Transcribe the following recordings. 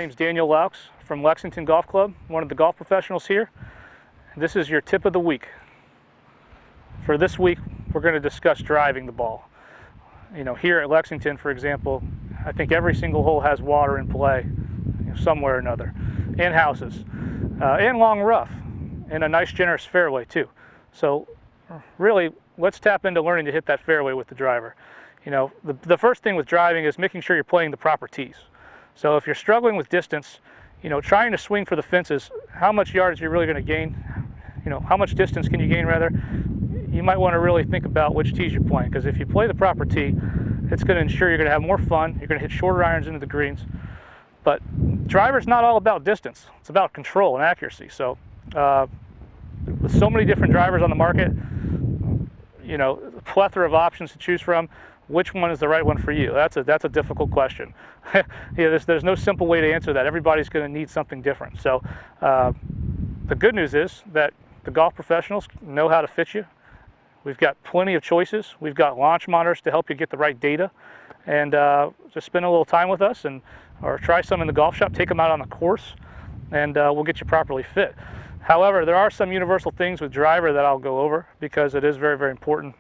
name's Daniel Laux from Lexington Golf Club, one of the golf professionals here. This is your tip of the week. For this week, we're going to discuss driving the ball. You know, here at Lexington, for example, I think every single hole has water in play, somewhere or another, and houses, and long rough, and a nice generous fairway too. So really, let's tap into learning to hit that fairway with the driver. You know, the first thing with driving is making sure you're playing the proper tees. So if you're struggling with distance, you know, trying to swing for the fences, how much yardage you're really going to gain, you know, how much distance can you gain rather, you might want to really think about which tees you're playing, because if you play the proper tee, it's going to ensure you're going to have more fun, you're going to hit shorter irons into the greens. But driver's not all about distance, it's about control and accuracy. So with so many different drivers on the market, you know, a plethora of options to choose from, which one is the right one for you? That's a difficult question. There's no simple way to answer that. Everybody's going to need something different. So the good news is that the golf professionals know how to fit you. We've got plenty of choices. We've got launch monitors to help you get the right data. And just spend a little time with us, or try some in the golf shop, take them out on the course, and we'll get you properly fit. However, there are some universal things with driver that I'll go over, because it is very, very important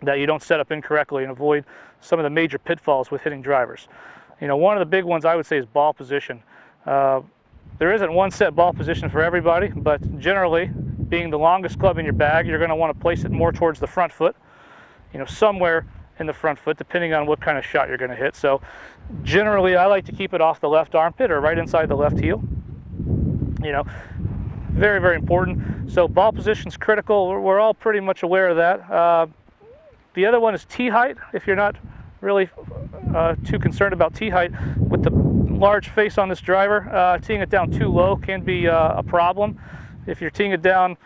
that you don't set up incorrectly and avoid some of the major pitfalls with hitting drivers. You know, one of the big ones I would say is ball position. There isn't one set ball position for everybody, but generally, being the longest club in your bag, you're going to want to place it more towards the front foot, you know, somewhere in the front foot, depending on what kind of shot you're going to hit. So generally, I like to keep it off the left armpit or right inside the left heel. You know, very, very important. So ball position's critical. We're all pretty much aware of that. The other one is tee height. If you're not really too concerned about tee height, with the large face on this driver, teeing it down too low can be a problem. If you're teeing it down,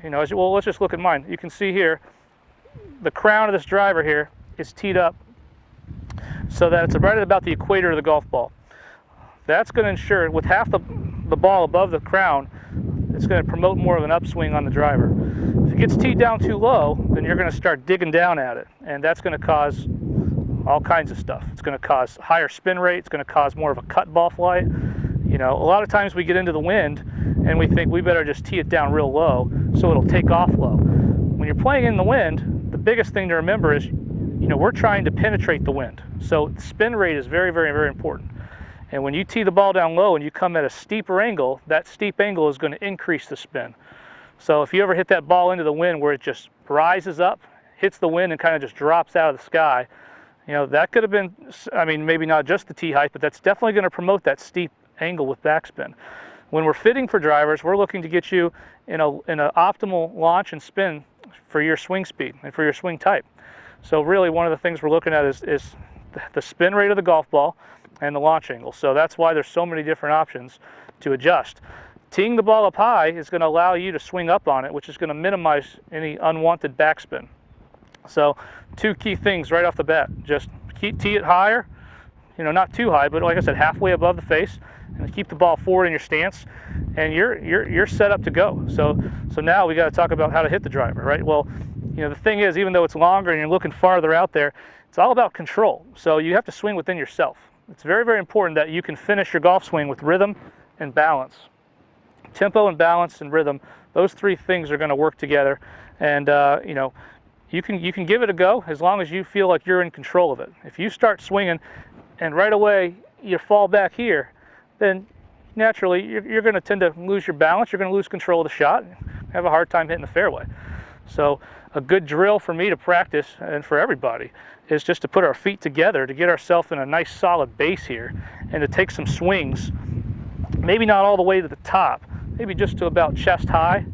you know, well, let's just look at mine. You can see here, the crown of this driver here is teed up so that it's right at about the equator of the golf ball. That's going to ensure, with half the ball above the crown, it's going to promote more of an upswing on the driver. If it gets teed down too low, then you're going to start digging down at it, and that's going to cause all kinds of stuff. It's going to cause higher spin rate, it's going to cause more of a cut ball flight. You know, a lot of times we get into the wind and we think we better just tee it down real low so it'll take off low. When you're playing in the wind, the biggest thing to remember is, you know, we're trying to penetrate the wind. So spin rate is very, very, very important. And when you tee the ball down low and you come at a steeper angle, that steep angle is going to increase the spin. So if you ever hit that ball into the wind where it just rises up, hits the wind, and kind of just drops out of the sky, you know, that could have been, I mean, maybe not just the tee height, but that's definitely going to promote that steep angle with backspin. When we're fitting for drivers, we're looking to get you in an optimal launch and spin for your swing speed and for your swing type. So really, one of the things we're looking at is the spin rate of the golf ball and the launch angle. So that's why there's so many different options to adjust. Teeing the ball up high is going to allow you to swing up on it, which is going to minimize any unwanted backspin. So two key things right off the bat: just tee it higher, you know, not too high, but like I said, halfway above the face, and keep the ball forward in your stance, and you're set up to go. So now we got to talk about how to hit the driver, right? Well, you know, the thing is, even though it's longer and you're looking farther out there, it's all about control. So you have to swing within yourself. It's very, very important that you can finish your golf swing with rhythm and balance. Tempo and balance and rhythm, those three things are going to work together. And you know, you can give it a go as long as you feel like you're in control of it. If you start swinging and right away you fall back here, then naturally you're going to tend to lose your balance, you're going to lose control of the shot, and have a hard time hitting the fairway. So a good drill for me to practice, and for everybody, is just to put our feet together to get ourselves in a nice solid base here, and to take some swings, maybe not all the way to the top, maybe just to about chest high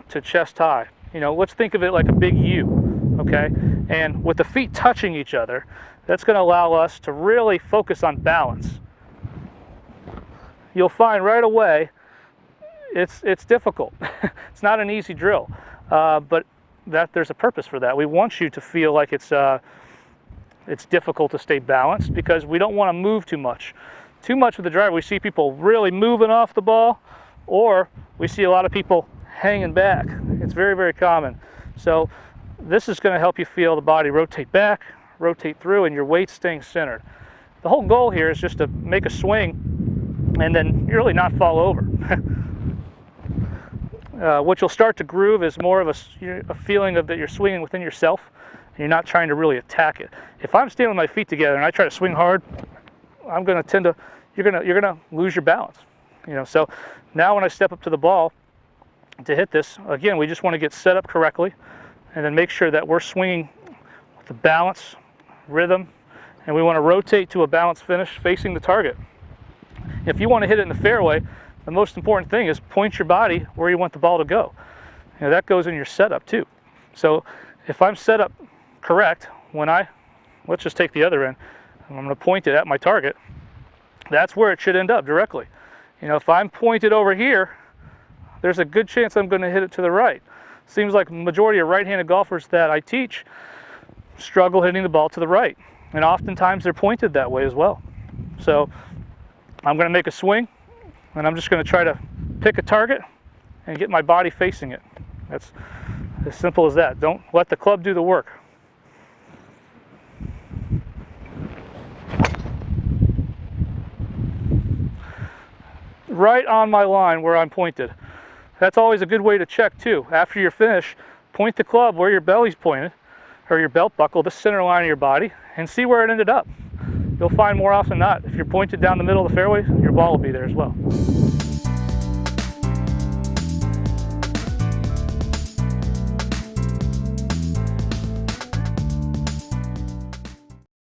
to chest high. You know, let's think of it like a big U, okay? And with the feet touching each other, that's going to allow us to really focus on balance. You'll find right away it's difficult. It's not an easy drill, but there's a purpose for that. We want you to feel like it's difficult to stay balanced, because we don't want to move too much. Too much with the driver, we see people really moving off the ball, or we see a lot of people hanging back. It's very, very common. So this is going to help you feel the body rotate back, rotate through, and your weight staying centered. The whole goal here is just to make a swing and then really not fall over. What you'll start to groove is more of a feeling of that you're swinging within yourself, and you're not trying to really attack it. If I'm standing with my feet together and I try to swing hard, I'm going to tend to, you're going to lose your balance. So now when I step up to the ball to hit this, again, we just want to get set up correctly, and then make sure that we're swinging with the balance, rhythm, and we want to rotate to a balanced finish facing the target. If you want to hit it in the fairway, the most important thing is point your body where you want the ball to go. That goes in your setup too. So if I'm set up correct, let's just take the other end, and I'm going to point it at my target, that's where it should end up directly. If I'm pointed over here, there's a good chance I'm going to hit it to the right. Seems like the majority of right-handed golfers that I teach struggle hitting the ball to the right, and oftentimes they're pointed that way as well. So I'm going to make a swing, and I'm just going to try to pick a target and get my body facing it. That's as simple as that. Don't let the club do the work. Right on my line where I'm pointed. That's always a good way to check too. After you're finished, point the club where your belly's pointed, or your belt buckle, the center line of your body, and see where it ended up. You'll find more often than not, if you're pointed down the middle of the fairway, your ball will be there as well.